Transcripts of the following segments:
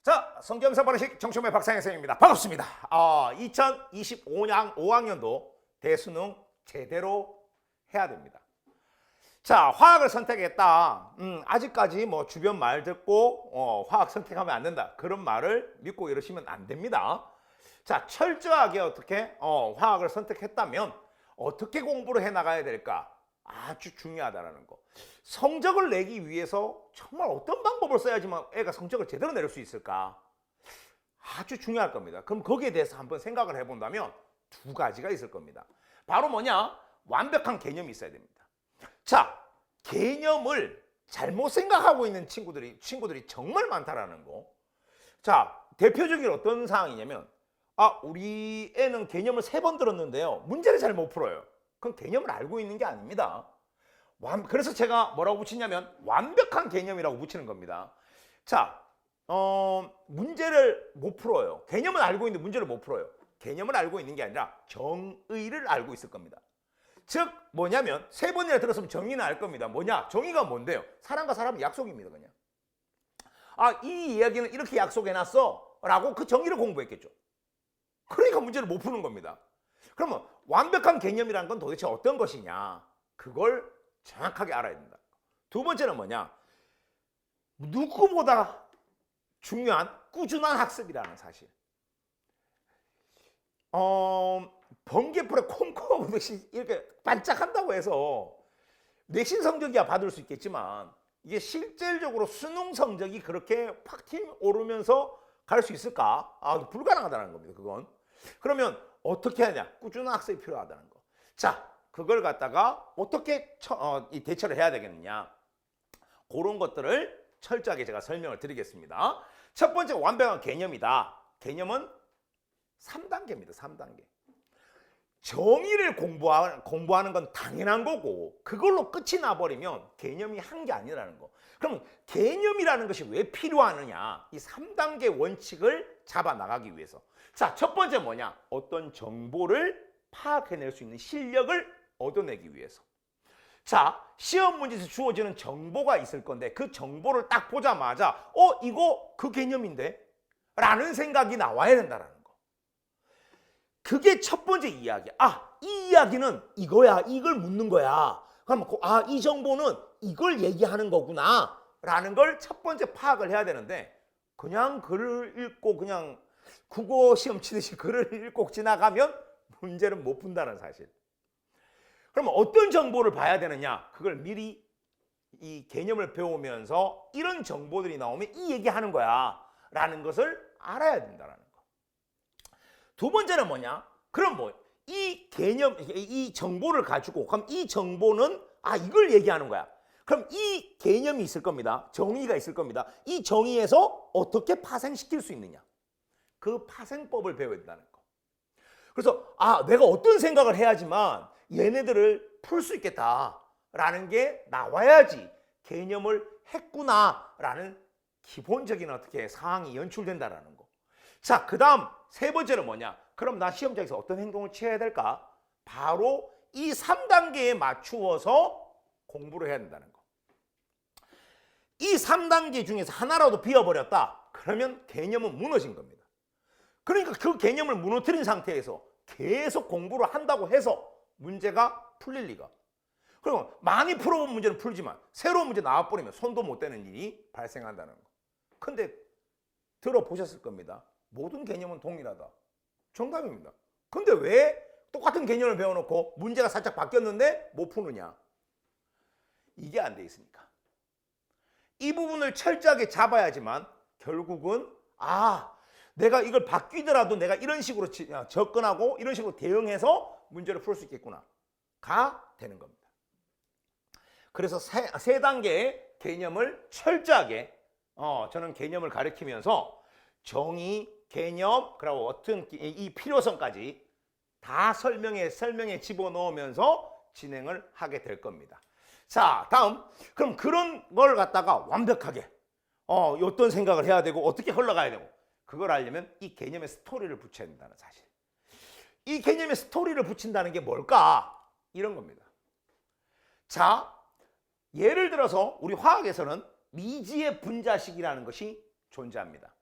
자, 성경사 발음식 정충매 박상현 선생님입니다. 반갑습니다. 2025년 5학년도 대수능 제대로 해야 됩니다. 자, 화학을 선택했다. 아직까지 뭐 주변 말 듣고 화학 선택하면 안 된다. 그런 말을 믿고 이러시면 안 됩니다. 자, 철저하게 어떻게 화학을 선택했다면 어떻게 공부를 해 나가야 될까? 아주 중요하다는 거. 성적을 내기 위해서 정말 어떤 방법을 써야지만 애가 성적을 제대로 내릴 수 있을까? 아주 중요할 겁니다. 그럼 거기에 대해서 한번 생각을 해본다면 두 가지가 있을 겁니다. 바로 뭐냐? 완벽한 개념이 있어야 됩니다. 자, 개념을 잘못 생각하고 있는 친구들이 정말 많다라는 거. 자, 대표적인 어떤 상황이냐면 우리 애는 개념을 3번 들었는데요. 문제를 잘 못 풀어요. 그건 개념을 알고 있는 게 아닙니다. 그래서 제가 뭐라고 붙이냐면 완벽한 개념이라고 붙이는 겁니다. 자, 문제를 못 풀어요. 개념을 알고 있는데 문제를 못 풀어요. 개념을 알고 있는 게 아니라 정의를 알고 있을 겁니다. 즉 뭐냐면 3번이나 들었으면 정의는 알 겁니다. 뭐냐? 정의가 뭔데요? 사람과 사람의 약속입니다. 그냥 이 이야기는 이렇게 약속해놨어 라고 그 정의를 공부했겠죠. 그러니까 문제를 못 푸는 겁니다. 그러면 완벽한 개념이라는 건 도대체 어떤 것이냐? 그걸 정확하게 알아야 된다. 두 번째는 뭐냐? 누구보다 중요한 꾸준한 학습이라는 사실. 번개불에 콩콩 오듯이 이렇게 반짝한다고 해서 내신 성적이야 받을 수 있겠지만 이게 실질적으로 수능 성적이 그렇게 팍 튀어오르면서 갈 수 있을까? 불가능하다는 겁니다. 그건. 그러면 어떻게 하냐? 꾸준한 학습이 필요하다는 거. 자, 그걸 갖다가 어떻게 대처를 해야 되겠느냐? 그런 것들을 철저하게 제가 설명을 드리겠습니다. 첫 번째 완벽한 개념이다. 개념은 3단계입니다. 3단계. 정의를 공부하는 건 당연한 거고 그걸로 끝이 나버리면 개념이 한 게 아니라는 거. 그럼 개념이라는 것이 왜 필요하느냐? 이 3단계 원칙을 잡아나가기 위해서. 자, 첫 번째 뭐냐? 어떤 정보를 파악해낼 수 있는 실력을 얻어내기 위해서. 자, 시험 문제에서 주어지는 정보가 있을 건데 그 정보를 딱 보자마자 이거 그 개념인데? 라는 생각이 나와야 된다는 거. 그게 첫 번째 이야기. 이 이야기는 이거야. 이걸 묻는 거야. 그럼 이 정보는 이걸 얘기하는 거구나. 라는 걸 첫 번째 파악을 해야 되는데 그냥 글을 읽고 그냥 국어 시험 치듯이 글을 읽고 지나가면 문제는 못 푼다는 사실. 그럼 어떤 정보를 봐야 되느냐? 그걸 미리 이 개념을 배우면서 이런 정보들이 나오면 이 얘기하는 거야. 라는 것을 알아야 된다는 거. 두 번째는 뭐냐? 그럼 이 개념, 이 정보를 가지고 그럼 이 정보는 이걸 얘기하는 거야. 그럼 이 개념이 있을 겁니다. 정의가 있을 겁니다. 이 정의에서 어떻게 파생시킬 수 있느냐? 그 파생법을 배워야 된다는 거. 그래서 내가 어떤 생각을 해야지만 얘네들을 풀 수 있겠다라는 게 나와야지 개념을 했구나라는 기본적인 어떻게 상황이 연출된다라는 거. 자, 그다음 세 번째는 뭐냐? 그럼 나 시험장에서 어떤 행동을 취해야 될까? 바로 이 3단계에 맞추어서 공부를 해야 된다는 거. 이 3단계 중에서 하나라도 비워버렸다. 그러면 개념은 무너진 겁니다. 그러니까 그 개념을 무너뜨린 상태에서 계속 공부를 한다고 해서 문제가 풀릴 리가. 그럼 많이 풀어본 문제는 풀지만 새로운 문제 나와버리면 손도 못 대는 일이 발생한다는 거. 근데 들어보셨을 겁니다. 모든 개념은 동일하다. 정답입니다. 근데 왜 똑같은 개념을 배워놓고 문제가 살짝 바뀌었는데 못 푸느냐? 이게 안 돼 있으니까. 이 부분을 철저하게 잡아야지만 결국은 내가 이걸 바뀌더라도 내가 이런 식으로 접근하고 이런 식으로 대응해서 문제를 풀 수 있겠구나 가 되는 겁니다. 그래서 세 단계의 개념을 철저하게 저는 개념을 가르치면서 정의, 개념, 그리고 어떤 이 필요성까지 다 설명에 집어넣으면서 진행을 하게 될 겁니다. 자, 다음. 그럼 그런 걸 갖다가 완벽하게 어떤 생각을 해야 되고 어떻게 흘러가야 되고 그걸 알려면 이 개념에 스토리를 붙여야 된다는 사실. 이 개념에 스토리를 붙인다는 게 뭘까? 이런 겁니다. 자, 예를 들어서 우리 화학에서는 미지의 분자식이라는 것이 존재합니다.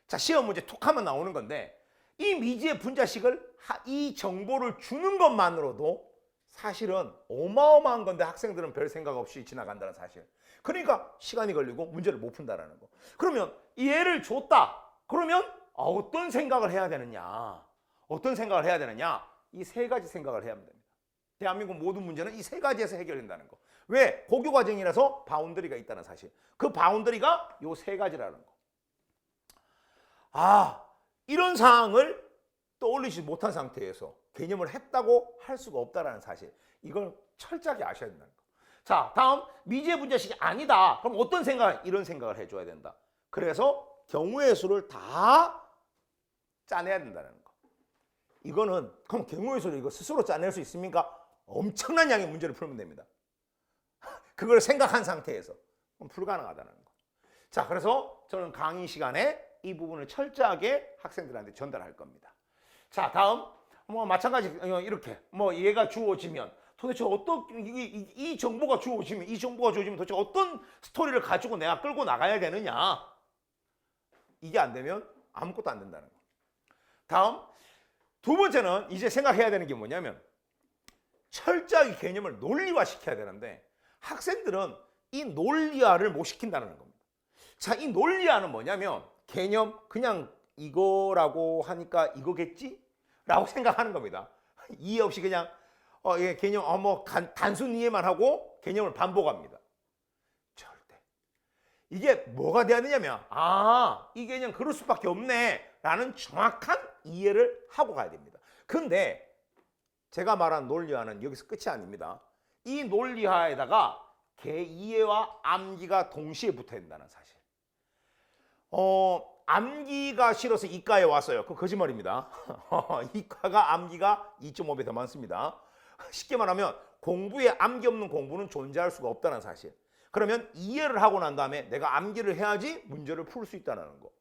자, 시험 문제 툭 하면 나오는 건데 이 미지의 분자식을 이 정보를 주는 것만으로도 사실은 어마어마한 건데 학생들은 별 생각 없이 지나간다는 사실. 그러니까 시간이 걸리고 문제를 못 푼다라는 거. 그러면 이 애를 줬다. 그러면 어떤 생각을 해야 되느냐? 어떤 생각을 해야 되느냐? 이 세 가지 생각을 해야 합니다. 대한민국 모든 문제는 이 세 가지에서 해결된다는 거. 왜? 고교 과정이라서 바운더리가 있다는 사실. 그 바운더리가 요 세 가지라는 거. 아, 이런 상황을 떠올리지 못한 상태에서 개념을 했다고 할 수가 없다는 사실. 이걸 철저하게 아셔야 된다는 거. 자, 다음 미지의 분자식이 아니다. 그럼 어떤 생각? 이런 생각을 해줘야 된다. 그래서 경우의 수를 다 짜내야 된다는 거. 이거는 그럼 경우의 수를 이거 스스로 짜낼 수 있습니까? 엄청난 양의 문제를 풀면 됩니다. 그걸 생각한 상태에서 그럼 불가능하다는 거. 자, 그래서 저는 강의 시간에 이 부분을 철저하게 학생들한테 전달할 겁니다. 자, 다음 뭐 마찬가지 이렇게 뭐 얘가 주어지면 도대체 어떤 이 정보가 주어지면 도대체 어떤 스토리를 가지고 내가 끌고 나가야 되느냐? 이게 안 되면 아무것도 안 된다는 거. 다음 두 번째는 이제 생각해야 되는 게 뭐냐면 철저하게 개념을 논리화 시켜야 되는데 학생들은 이 논리화를 못 시킨다는 겁니다. 자, 이 논리화는 뭐냐면 개념 그냥 이거라고 하니까 이거겠지? 라고 생각하는 겁니다. 이해 없이 그냥 예, 개념 단순 이해만 하고 개념을 반복합니다. 절대. 이게 뭐가 돼야 되냐면 이 개념 그럴 수밖에 없네 라는 정확한 이해를 하고 가야 됩니다. 근데 제가 말한 논리화는 여기서 끝이 아닙니다. 이 논리화에다가 개이해와 암기가 동시에 붙어야 된다는 사실. 암기가 싫어서 이과에 왔어요. 그거 거짓말입니다. 이과가 암기가 2.5배 더 많습니다. 쉽게 말하면 공부에 암기 없는 공부는 존재할 수가 없다는 사실. 그러면 이해를 하고 난 다음에 내가 암기를 해야지 문제를 풀 수 있다는 거.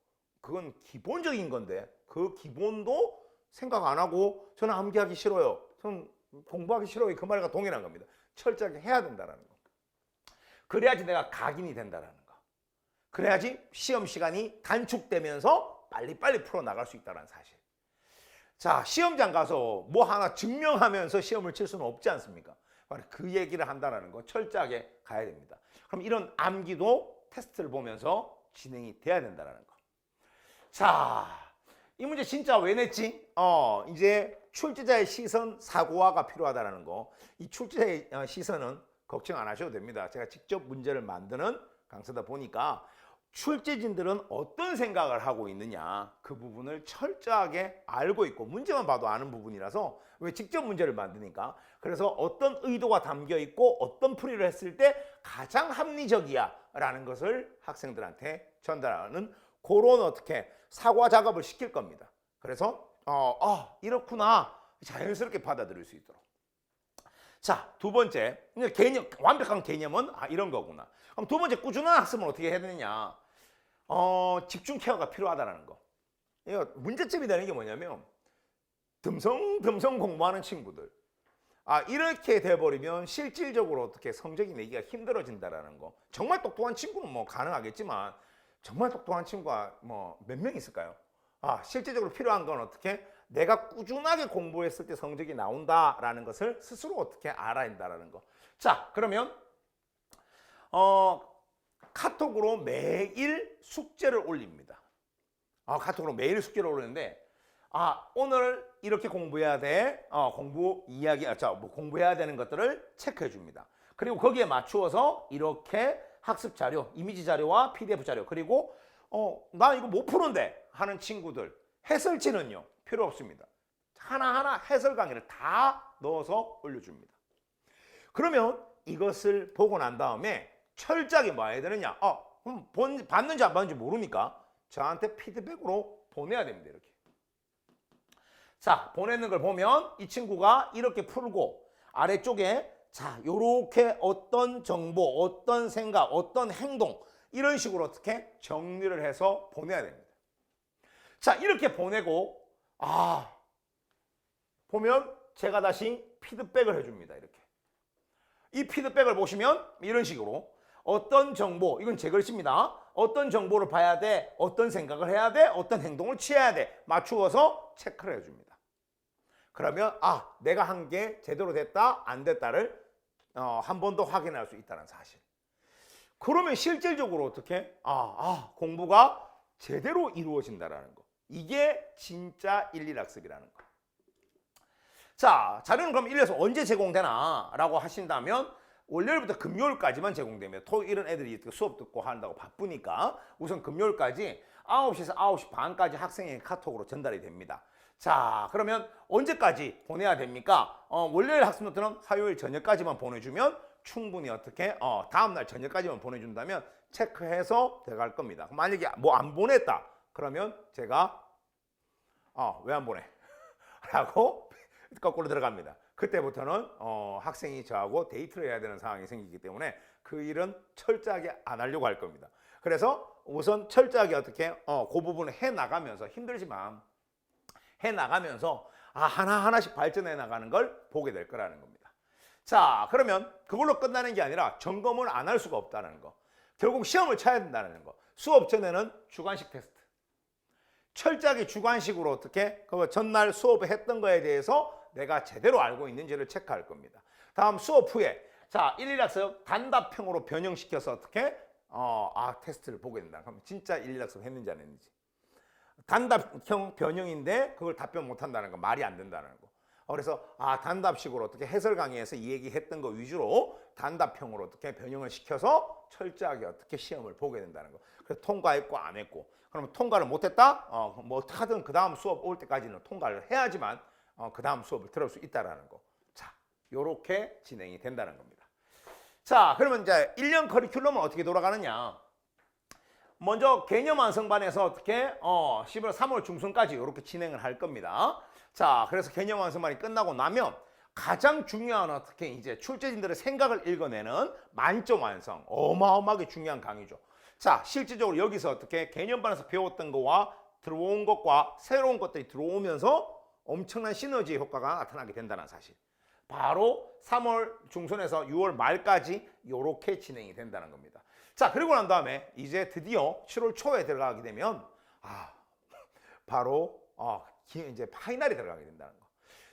그건 기본적인 건데 그 기본도 생각 안 하고 저는 암기하기 싫어요. 저는 공부하기 싫어요. 그 말과 동일한 겁니다. 철저하게 해야 된다는 거. 그래야지 내가 각인이 된다는 거. 그래야지 시험 시간이 단축되면서 빨리빨리 풀어나갈 수 있다는 사실. 자, 시험장 가서 뭐 하나 증명하면서 시험을 칠 수는 없지 않습니까? 그 얘기를 한다는 거 철저하게 가야 됩니다. 그럼 이런 암기도 테스트를 보면서 진행이 돼야 된다는 거. 자, 이 문제 진짜 왜 냈지? 이제 출제자의 시선 사고화가 필요하다는 거. 이 출제자의 시선은 걱정 안 하셔도 됩니다. 제가 직접 문제를 만드는 강사다 보니까 출제진들은 어떤 생각을 하고 있느냐 그 부분을 철저하게 알고 있고 문제만 봐도 아는 부분이라서 왜 직접 문제를 만드니까 그래서 어떤 의도가 담겨 있고 어떤 풀이를 했을 때 가장 합리적이야 라는 것을 학생들한테 전달하는 그런 어떻게 사고화 작업을 시킬 겁니다. 그래서 이렇구나 자연스럽게 받아들일 수 있도록. 자, 두 번째 개념, 완벽한 개념은 이런 거구나. 그럼 두 번째 꾸준한 학습은 어떻게 해야 되느냐? 집중 케어가 필요하다는 거. 이거 문제점이 되는 게 뭐냐면 듬성듬성 공부하는 친구들. 이렇게 돼버리면 실질적으로 어떻게 성적이 내기가 힘들어진다라는 거. 정말 똑똑한 친구는 뭐 가능하겠지만 정말 똑똑한 친구가 뭐 몇 명 있을까요? 실질적으로 필요한 건 어떻게 내가 꾸준하게 공부했을 때 성적이 나온다라는 것을 스스로 어떻게 알아야 된다라는 거. 자, 그러면 카톡으로 매일 숙제를 올립니다. 카톡으로 매일 숙제를 올리는데 오늘 이렇게 공부해야 돼. 공부 이야기 공부해야 되는 것들을 체크해 줍니다. 그리고 거기에 맞추어서 이렇게 학습 자료, 이미지 자료와 PDF 자료 그리고 나 이거 못 푸는데 하는 친구들 해설지는요 필요 없습니다. 하나하나 해설 강의를 다 넣어서 올려줍니다. 그러면 이것을 보고 난 다음에 철저하게 뭐 해야 되느냐? 받는지 안 받는지 모르니까 저한테 피드백으로 보내야 됩니다. 이렇게. 자, 보내는 걸 보면 이 친구가 이렇게 풀고 아래쪽에 자, 요렇게 어떤 정보, 어떤 생각, 어떤 행동 이런 식으로 어떻게 정리를 해서 보내야 됩니다. 자, 이렇게 보내고 보면 제가 다시 피드백을 해줍니다. 이렇게. 이 피드백을 보시면 이런 식으로 어떤 정보, 이건 제 글씨입니다. 어떤 정보를 봐야 돼, 어떤 생각을 해야 돼, 어떤 행동을 취해야 돼 맞추어서 체크를 해줍니다. 그러면 내가 한 게 제대로 됐다 안 됐다를 한 번 더 확인할 수 있다는 사실. 그러면 실질적으로 어떻게 공부가 제대로 이루어진다라는 거. 이게 진짜 일일학습이라는 거. 자, 자료는 그럼 1에서 언제 제공되나 라고 하신다면 월요일부터 금요일까지만 제공되며 토요일은 애들이 수업 듣고 한다고 바쁘니까 우선 금요일까지 9시에서 9시 반까지 학생에게 카톡으로 전달이 됩니다. 자, 그러면 언제까지 보내야 됩니까? 월요일 학습 노트는 화요일 저녁까지만 보내주면 충분히 어떻게 다음날 저녁까지만 보내준다면 체크해서 들어갈 겁니다. 만약에 뭐 안 보냈다 그러면 제가 왜 안 보내? 라고 거꾸로 들어갑니다. 그때부터는 학생이 저하고 데이트를 해야 되는 상황이 생기기 때문에 그 일은 철저하게 안 하려고 할 겁니다. 그래서 우선 철저하게 어떻게 그 부분을 해나가면서 힘들지만 해나가면서 하나하나씩 발전해 나가는 걸 보게 될 거라는 겁니다. 자, 그러면 그걸로 끝나는 게 아니라 점검을 안 할 수가 없다는 거. 결국 시험을 쳐야 된다는 거. 수업 전에는 주관식 테스트. 철저하게 주관식으로 어떻게 그 전날 수업을 했던 거에 대해서 내가 제대로 알고 있는지를 체크할 겁니다. 다음 수업 후에 자, 일일학습 단답형으로 변형시켜서 어떻게 테스트를 보게 된다. 그럼 진짜 일일학습 했는지 안 했는지. 단답형 변형인데 그걸 답변 못 한다는 거 말이 안 된다는 거. 그래서 단답식으로 어떻게 해설 강의에서 이 얘기 했던 거 위주로 단답형으로 어떻게 변형을 시켜서 철저하게 어떻게 시험을 보게 된다는 거. 그래서 통과했고 안 했고. 그러면 통과를 못 했다? 뭐 하든 그 다음 수업 올 때까지는 통과를 해야지만 그 다음 수업을 들을 수 있다라는 거. 자, 요렇게 진행이 된다는 겁니다. 자, 그러면 이제 1년 커리큘럼은 어떻게 돌아가느냐? 먼저 개념 완성반에서 어떻게 11월 3월 중순까지 이렇게 진행을 할 겁니다. 자, 그래서 개념 완성반이 끝나고 나면 가장 중요한 어떻게 이제 출제진들의 생각을 읽어내는 만점 완성. 어마어마하게 중요한 강의죠. 자, 실질적으로 여기서 어떻게 개념반에서 배웠던 거와 들어온 것과 새로운 것들이 들어오면서 엄청난 시너지 효과가 나타나게 된다는 사실. 바로 3월 중순에서 6월 말까지 이렇게 진행이 된다는 겁니다. 자, 그리고 난 다음에 이제 드디어 7월 초에 들어가게 되면 바로 이제 파이널이 들어가게 된다는 거.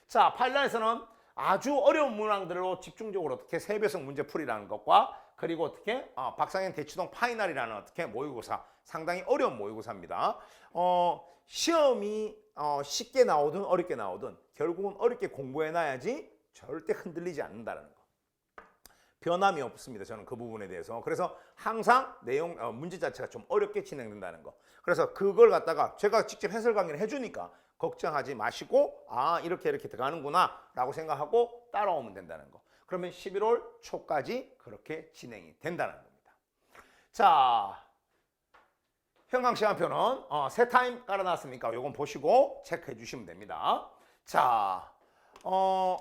자, 파이널에서는 아주 어려운 문항들로 집중적으로 어떻게 세배속 문제풀이라는 것과 그리고 어떻게 박상현 대치동 파이널이라는 어떻게 모의고사 상당히 어려운 모의고사입니다. 시험이 쉽게 나오든 어렵게 나오든 결국은 어렵게 공부해놔야지 절대 흔들리지 않는다는 거. 변함이 없습니다. 저는 그 부분에 대해서. 그래서 항상 내용 문제 자체가 좀 어렵게 진행된다는 거. 그래서 그걸 갖다가 제가 직접 해설 강의를 해주니까 걱정하지 마시고 이렇게 들어가는구나 라고 생각하고 따라오면 된다는 거. 그러면 11월 초까지 그렇게 진행이 된다는 겁니다. 자, 현강 시간표는 세 타임 깔아놨으니까 요건 보시고 체크해 주시면 됩니다. 자,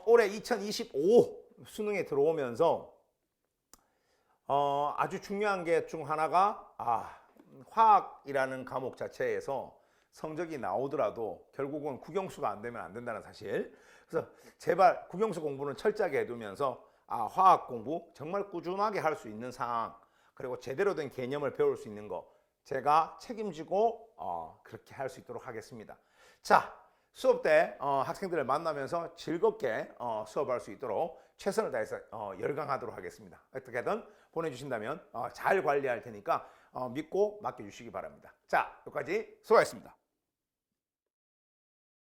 올해 2025 수능에 들어오면서 아주 중요한 게 중 하나가 화학이라는 과목 자체에서 성적이 나오더라도 결국은 국영수가 안 되면 안 된다는 사실. 그래서 제발 국영수 공부는 철저하게 해두면서 화학 공부 정말 꾸준하게 할 수 있는 상황 그리고 제대로 된 개념을 배울 수 있는 거 제가 책임지고 그렇게 할 수 있도록 하겠습니다. 자, 수업 때 학생들을 만나면서 즐겁게 수업할 수 있도록 최선을 다해서 열강하도록 하겠습니다. 어떻게든 보내주신다면 잘 관리할 테니까 믿고 맡겨주시기 바랍니다. 자, 여기까지 수고하셨습니다.